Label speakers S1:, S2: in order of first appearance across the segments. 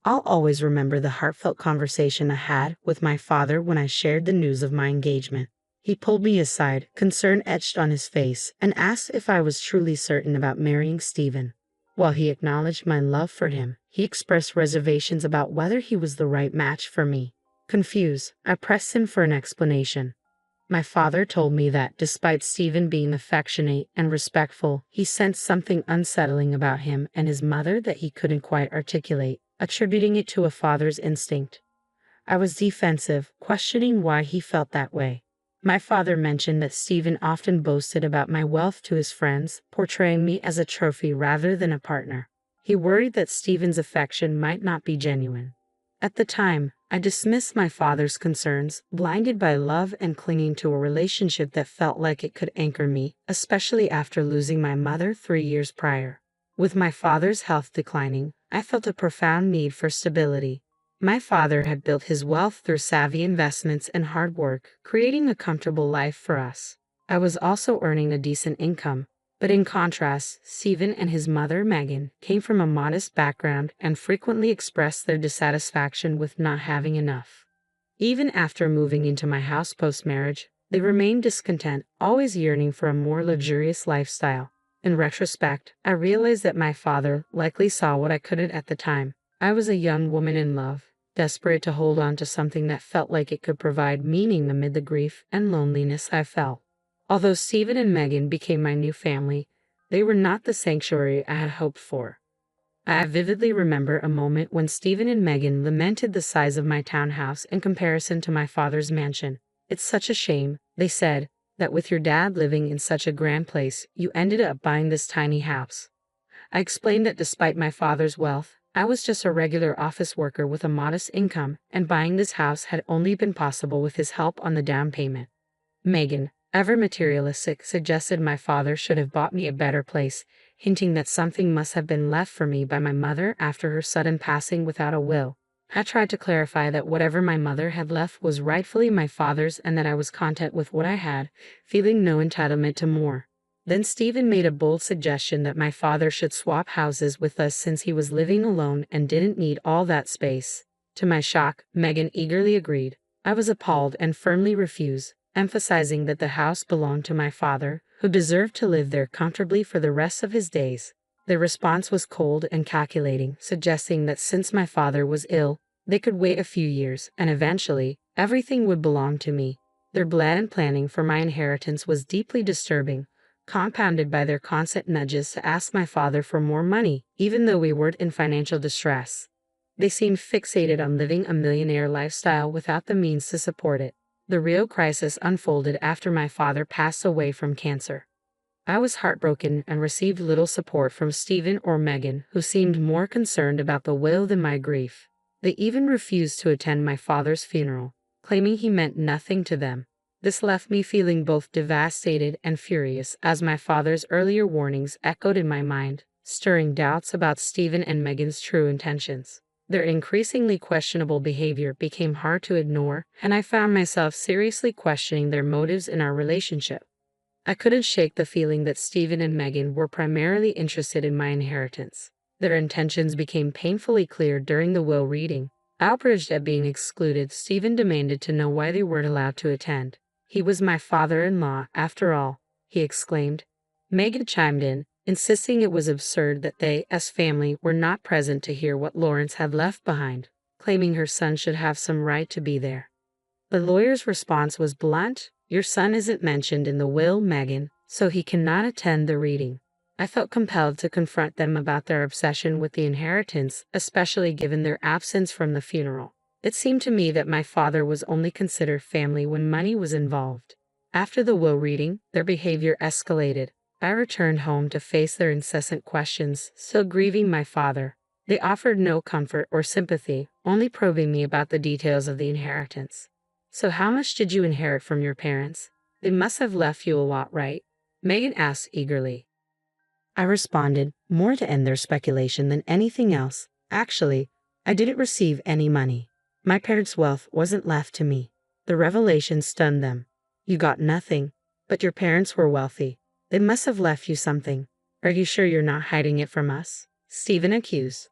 S1: I'll always remember the heartfelt conversation I had with my father when I shared the news of my engagement. He pulled me aside, concern etched on his face, and asked if I was truly certain about marrying Stephen. While he acknowledged my love for him, he expressed reservations about whether he was the right match for me. Confused, I pressed him for an explanation. My father told me that, despite Stephen being affectionate and respectful, he sensed something unsettling about him and his mother that he couldn't quite articulate, attributing it to a father's instinct. I was defensive, questioning why he felt that way. My father mentioned that Stephen often boasted about my wealth to his friends, portraying me as a trophy rather than a partner. He worried that Stephen's affection might not be genuine. At the time, I dismissed my father's concerns, blinded by love and clinging to a relationship that felt like it could anchor me, especially after losing my mother 3 years prior. With my father's health declining, I felt a profound need for stability. My father had built his wealth through savvy investments and hard work, creating a comfortable life for us. I was also earning a decent income, but in contrast, Stephen and his mother, Megan, came from a modest background and frequently expressed their dissatisfaction with not having enough. Even after moving into my house post-marriage, they remained discontent, always yearning for a more luxurious lifestyle. In retrospect, I realized that my father likely saw what I couldn't at the time. I was a young woman in love, desperate to hold on to something that felt like it could provide meaning amid the grief and loneliness I felt. Although Stephen and Megan became my new family, they were not the sanctuary I had hoped for. I vividly remember a moment when Stephen and Megan lamented the size of my townhouse in comparison to my father's mansion. "It's such a shame," they said, "that with your dad living in such a grand place, you ended up buying this tiny house." I explained that despite my father's wealth, I was just a regular office worker with a modest income, and buying this house had only been possible with his help on the down payment. Megan, ever materialistic, suggested my father should have bought me a better place, hinting that something must have been left for me by my mother after her sudden passing without a will. I tried to clarify that whatever my mother had left was rightfully my father's and that I was content with what I had, feeling no entitlement to more. Then Stephen made a bold suggestion that my father should swap houses with us since he was living alone and didn't need all that space. To my shock, Megan eagerly agreed. I was appalled and firmly refused, emphasizing that the house belonged to my father, who deserved to live there comfortably for the rest of his days. Their response was cold and calculating, suggesting that since my father was ill, they could wait a few years, and eventually, everything would belong to me. Their blatant planning for my inheritance was deeply disturbing, compounded by their constant nudges to ask my father for more money, even though we weren't in financial distress. They seemed fixated on living a millionaire lifestyle without the means to support it. The real crisis unfolded after my father passed away from cancer. I was heartbroken and received little support from Stephen or Megan, who seemed more concerned about the will than my grief. They even refused to attend my father's funeral, claiming he meant nothing to them. This left me feeling both devastated and furious as my father's earlier warnings echoed in my mind, stirring doubts about Stephen and Megan's true intentions. Their increasingly questionable behavior became hard to ignore, and I found myself seriously questioning their motives in our relationship. I couldn't shake the feeling that Stephen and Megan were primarily interested in my inheritance. Their intentions became painfully clear during the will reading. Outraged at being excluded, Stephen demanded to know why they weren't allowed to attend. "He was my father-in-law, after all," he exclaimed. Megan chimed in, insisting it was absurd that they, as family, were not present to hear what Lawrence had left behind, claiming her son should have some right to be there. The lawyer's response was blunt: "Your son isn't mentioned in the will, Megan, so he cannot attend the reading." I felt compelled to confront them about their obsession with the inheritance, especially given their absence from the funeral. It seemed to me that my father was only considered family when money was involved. After the will reading, their behavior escalated. I returned home to face their incessant questions, still grieving my father. They offered no comfort or sympathy, only probing me about the details of the inheritance. "So how much did you inherit from your parents? They must have left you a lot, right?" Megan asked eagerly. I responded, more to end their speculation than anything else. "Actually, I didn't receive any money. My parents' wealth wasn't left to me." The revelation stunned them. "You got nothing, but your parents were wealthy. They must have left you something. Are you sure you're not hiding it from us?" Stephen accused.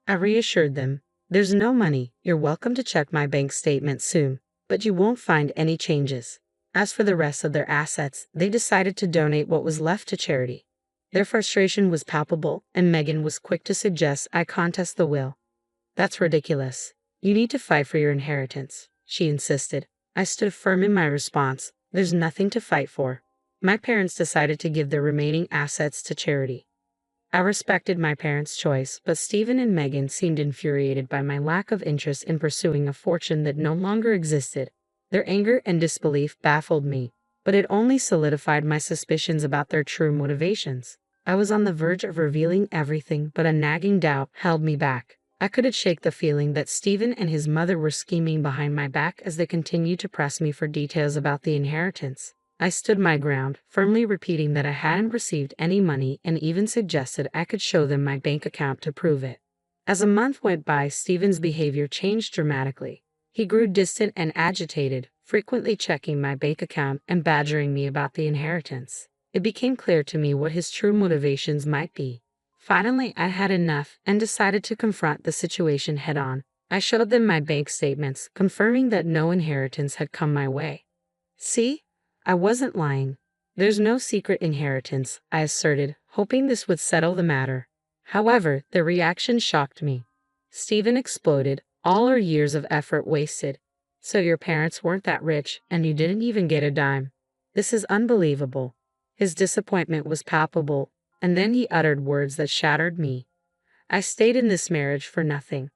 S1: I reassured them. There's no money. You're welcome to check my bank statement soon, but you won't find any changes. As for the rest of their assets, they decided to donate what was left to charity. Their frustration was palpable, and Megan was quick to suggest I contest the will. That's ridiculous. You need to fight for your inheritance, she insisted. I stood firm in my response. There's nothing to fight for. My parents decided to give their remaining assets to charity. I respected my parents' choice, but Stephen and Megan seemed infuriated by my lack of interest in pursuing a fortune that no longer existed. Their anger and disbelief baffled me, but it only solidified my suspicions about their true motivations. I was on the verge of revealing everything, but a nagging doubt held me back. I couldn't shake the feeling that Stephen and his mother were scheming behind my back as they continued to press me for details about the inheritance. I stood my ground, firmly repeating that I hadn't received any money and even suggested I could show them my bank account to prove it. As a month went by, Stephen's behavior changed dramatically. He grew distant and agitated, frequently checking my bank account and badgering me about the inheritance. It became clear to me what his true motivations might be. Finally, I had enough and decided to confront the situation head-on. I showed them my bank statements, confirming that no inheritance had come my way. See? I wasn't lying. There's no secret inheritance, I asserted, hoping this would settle the matter. However, their reaction shocked me. Stephen exploded. All our years of effort wasted. So your parents weren't that rich, and you didn't even get a dime. This is unbelievable. His disappointment was palpable, and then he uttered words that shattered me. I stayed in this marriage for nothing.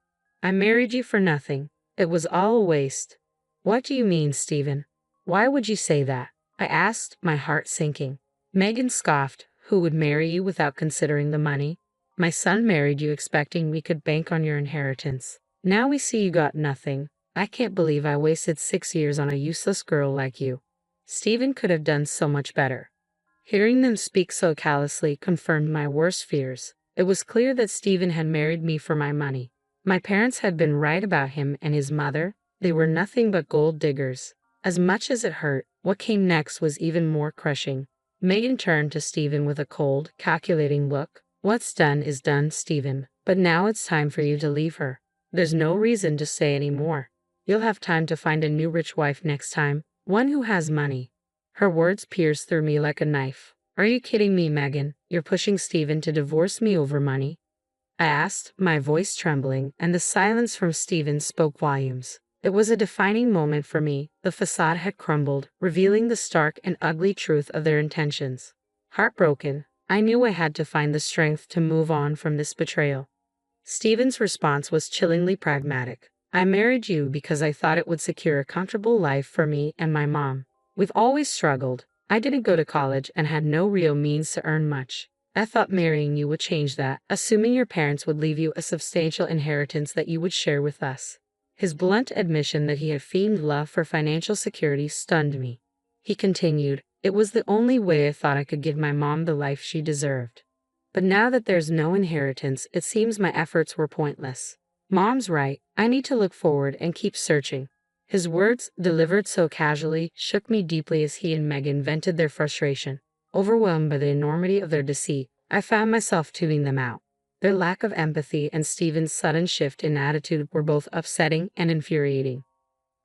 S1: I married you for nothing. It was all a waste. What do you mean, Stephen? Why would you say that? I asked, my heart sinking. Megan scoffed. Who would marry you without considering the money? My son married you expecting we could bank on your inheritance. Now we see you got nothing. I can't believe I wasted 6 years on a useless girl like you. Stephen could have done so much better. Hearing them speak so callously confirmed my worst fears. It was clear that Stephen had married me for my money. My parents had been right about him and his mother. They were nothing but gold diggers. As much as it hurt, what came next was even more crushing. Megan turned to Stephen with a cold, calculating look. What's done is done, Stephen, but now it's time for you to leave her. There's no reason to say any more. You'll have time to find a new rich wife next time, one who has money. Her words pierced through me like a knife. Are you kidding me, Megan? You're pushing Stephen to divorce me over money? I asked, my voice trembling, and the silence from Stephen spoke volumes. It was a defining moment for me. The facade had crumbled, revealing the stark and ugly truth of their intentions. Heartbroken, I knew I had to find the strength to move on from this betrayal. Stephen's response was chillingly pragmatic. I married you because I thought it would secure a comfortable life for me and my mom. We've always struggled. I didn't go to college and had no real means to earn much. I thought marrying you would change that, assuming your parents would leave you a substantial inheritance that you would share with us. His blunt admission that he had feigned love for financial security stunned me. He continued, it was the only way I thought I could give my mom the life she deserved. But now that there's no inheritance, it seems my efforts were pointless. Mom's right, I need to look forward and keep searching. His words, delivered so casually, shook me deeply as he and Megan vented their frustration. Overwhelmed by the enormity of their deceit, I found myself tuning them out. Their lack of empathy and Stephen's sudden shift in attitude were both upsetting and infuriating.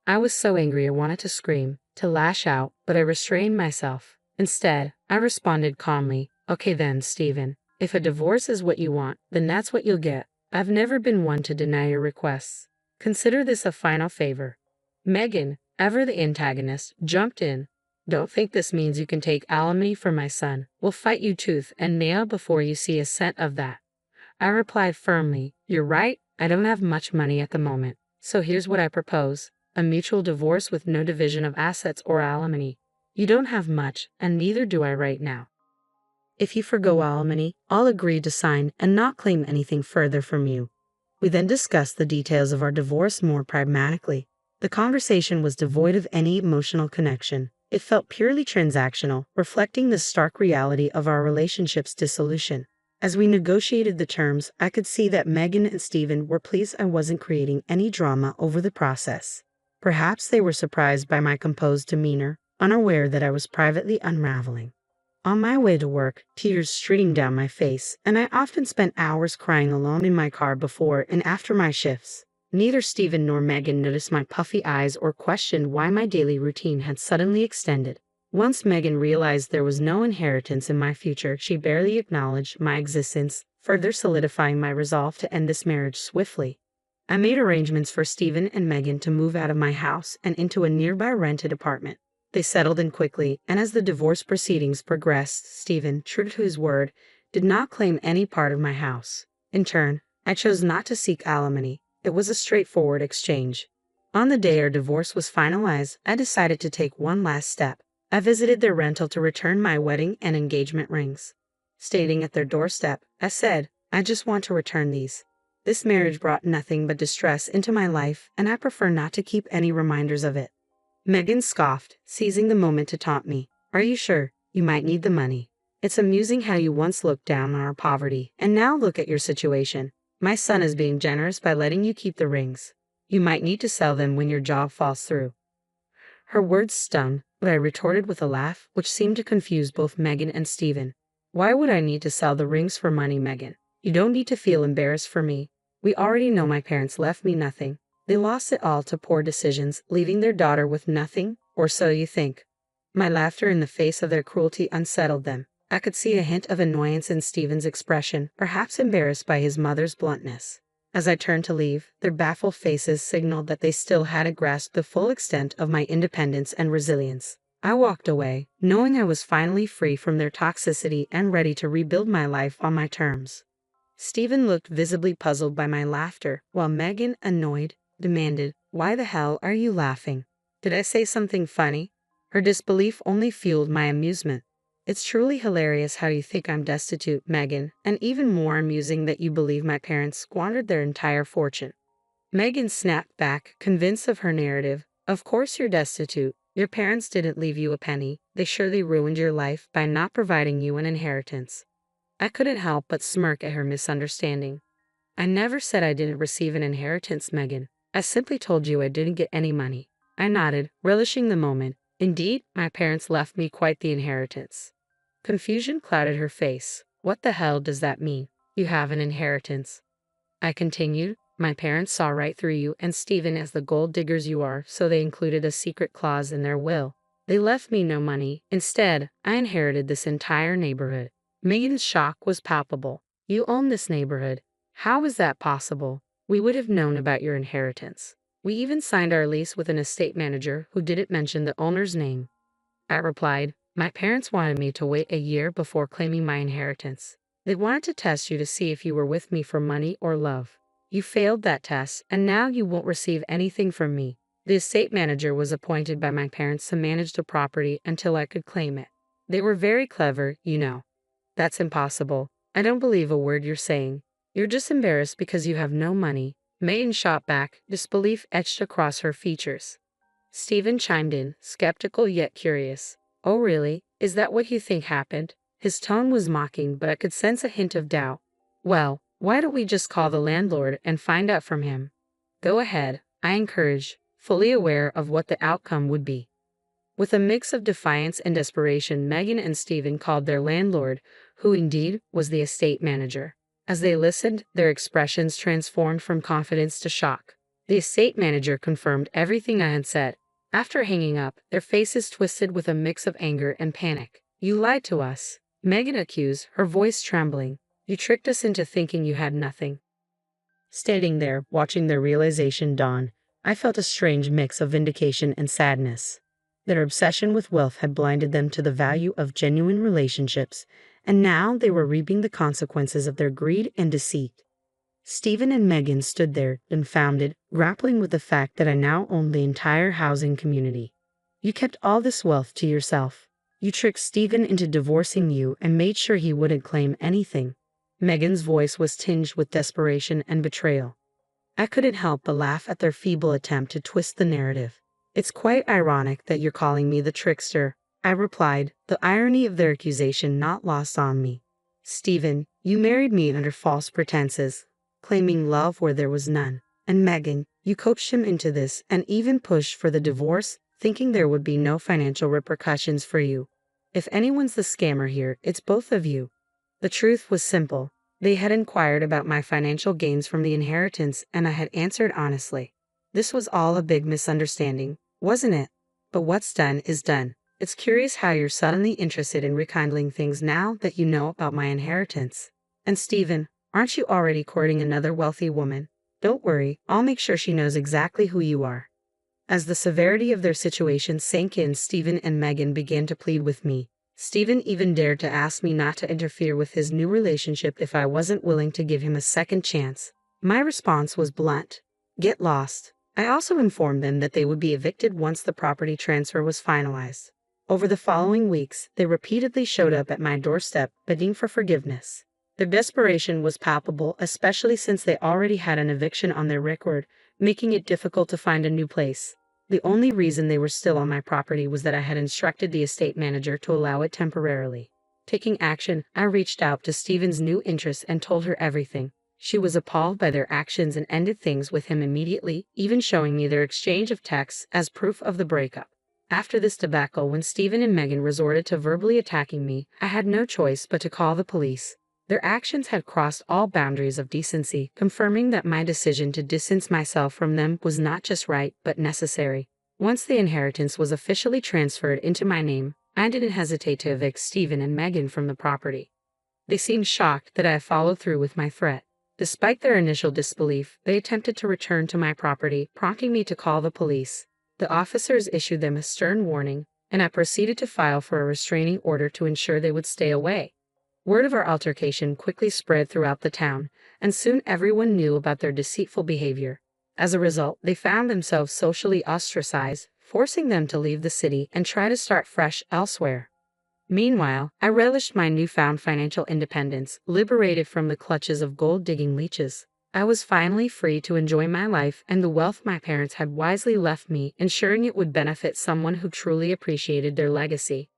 S1: I was so angry I wanted to scream, to lash out, but I restrained myself. Instead, I responded calmly, okay then, Stephen. If a divorce is what you want, then that's what you'll get. I've never been one to deny your requests. Consider this a final favor. Megan, ever the antagonist, jumped in. Don't think this means you can take alimony for my son. We'll fight you tooth and nail before you see a cent of that. I replied firmly, you're right, I don't have much money at the moment. So here's what I propose. A mutual divorce with no division of assets or alimony. You don't have much, and neither do I right now. If you forgo alimony, I'll agree to sign and not claim anything further from you. We then discussed the details of our divorce more pragmatically. The conversation was devoid of any emotional connection. It felt purely transactional, reflecting the stark reality of our relationship's dissolution. As we negotiated the terms, I could see that Megan and Stephen were pleased I wasn't creating any drama over the process. Perhaps they were surprised by my composed demeanor, unaware that I was privately unraveling. On my way to work, tears streamed down my face, and I often spent hours crying alone in my car before and after my shifts. Neither Stephen nor Megan noticed my puffy eyes or questioned why my daily routine had suddenly extended. Once Megan realized there was no inheritance in my future, she barely acknowledged my existence, further solidifying my resolve to end this marriage swiftly. I made arrangements for Stephen and Megan to move out of my house and into a nearby rented apartment. They settled in quickly, and as the divorce proceedings progressed, Stephen, true to his word, did not claim any part of my house. In turn, I chose not to seek alimony. It was a straightforward exchange. On the day our divorce was finalized, I decided to take one last step. I visited their rental to return my wedding and engagement rings. Standing at their doorstep, I said, "I just want to return these. This marriage brought nothing but distress into my life, and I prefer not to keep any reminders of it." Megan scoffed, seizing the moment to taunt me. "Are you sure? You might need the money. It's amusing how you once looked down on our poverty, and now look at your situation. My son is being generous by letting you keep the rings. You might need to sell them when your job falls through." Her words stung, but I retorted with a laugh, which seemed to confuse both Megan and Stephen. "Why would I need to sell the rings for money, Megan? You don't need to feel embarrassed for me. We already know my parents left me nothing. They lost it all to poor decisions, leaving their daughter with nothing, or so you think." My laughter in the face of their cruelty unsettled them. I could see a hint of annoyance in Stephen's expression, perhaps embarrassed by his mother's bluntness. As I turned to leave, their baffled faces signaled that they still hadn't grasped the full extent of my independence and resilience. I walked away, knowing I was finally free from their toxicity and ready to rebuild my life on my terms. Stephen looked visibly puzzled by my laughter, while Megan, annoyed, demanded, "Why the hell are you laughing? Did I say something funny?" Her disbelief only fueled my amusement. "It's truly hilarious how you think I'm destitute, Megan, and even more amusing that you believe my parents squandered their entire fortune." Megan snapped back, convinced of her narrative. "Of course you're destitute. Your parents didn't leave you a penny. They surely ruined your life by not providing you an inheritance." I couldn't help but smirk at her misunderstanding. "I never said I didn't receive an inheritance, Megan. I simply told you I didn't get any money." I nodded, relishing the moment. "Indeed, my parents left me quite the inheritance." Confusion clouded her face. "What the hell does that mean? You have an inheritance?" I continued. "My parents saw right through you and Stephen as the gold diggers you are, so they included a secret clause in their will. They left me no money. Instead, I inherited this entire neighborhood." Megan's shock was palpable. "You own this neighborhood? How is that possible? We would have known about your inheritance. We even signed our lease with an estate manager who didn't mention the owner's name." I replied, "My parents wanted me to wait a year before claiming my inheritance. They wanted to test you to see if you were with me for money or love. You failed that test, and now you won't receive anything from me. The estate manager was appointed by my parents to manage the property until I could claim it. They were very clever, you know." "That's impossible. I don't believe a word you're saying. You're just embarrassed because you have no money." Megan shot back, disbelief etched across her features. Stephen chimed in, skeptical yet curious. "Oh really? Is that what you think happened?" His tone was mocking, but I could sense a hint of doubt. "Well, why don't we just call the landlord and find out from him?" "Go ahead," I encouraged, fully aware of what the outcome would be. With a mix of defiance and desperation, Megan and Stephen called their landlord, who indeed was the estate manager. As they listened, their expressions transformed from confidence to shock. The estate manager confirmed everything I had said. After hanging up, their faces twisted with a mix of anger and panic. "You lied to us," Megan accused, her voice trembling. "You tricked us into thinking you had nothing." Standing there, watching their realization dawn, I felt a strange mix of vindication and sadness. Their obsession with wealth had blinded them to the value of genuine relationships, and now they were reaping the consequences of their greed and deceit. Stephen and Megan stood there, dumbfounded, grappling with the fact that I now owned the entire housing community. "You kept all this wealth to yourself. You tricked Stephen into divorcing you and made sure he wouldn't claim anything." Megan's voice was tinged with desperation and betrayal. I couldn't help but laugh at their feeble attempt to twist the narrative. "It's quite ironic that you're calling me the trickster," I replied, the irony of their accusation not lost on me. "Stephen, you married me under false pretenses, claiming love where there was none. And Megan, you coached him into this and even pushed for the divorce, thinking there would be no financial repercussions for you. If anyone's the scammer here, it's both of you." The truth was simple. They had inquired about my financial gains from the inheritance, and I had answered honestly. This was all a big misunderstanding, wasn't it? But what's done is done. It's curious how you're suddenly interested in rekindling things now that you know about my inheritance. And Stephen, aren't you already courting another wealthy woman? Don't worry, I'll make sure she knows exactly who you are. As the severity of their situation sank in, Stephen and Megan began to plead with me. Stephen even dared to ask me not to interfere with his new relationship if I wasn't willing to give him a second chance. My response was blunt. Get lost. I also informed them that they would be evicted once the property transfer was finalized. Over the following weeks, they repeatedly showed up at my doorstep, begging for forgiveness. Their desperation was palpable, especially since they already had an eviction on their record, making it difficult to find a new place. The only reason they were still on my property was that I had instructed the estate manager to allow it temporarily. Taking action, I reached out to Stephen's new interests and told her everything. She was appalled by their actions and ended things with him immediately, even showing me their exchange of texts as proof of the breakup. After this debacle, when Stephen and Megan resorted to verbally attacking me, I had no choice but to call the police. Their actions had crossed all boundaries of decency, confirming that my decision to distance myself from them was not just right, but necessary. Once the inheritance was officially transferred into my name, I didn't hesitate to evict Stephen and Megan from the property. They seemed shocked that I followed through with my threat. Despite their initial disbelief, they attempted to return to my property, prompting me to call the police. The officers issued them a stern warning, and I proceeded to file for a restraining order to ensure they would stay away. Word of our altercation quickly spread throughout the town, and soon everyone knew about their deceitful behavior. As a result, they found themselves socially ostracized, forcing them to leave the city and try to start fresh elsewhere. Meanwhile, I relished my newfound financial independence, liberated from the clutches of gold-digging leeches. I was finally free to enjoy my life and the wealth my parents had wisely left me, ensuring it would benefit someone who truly appreciated their legacy.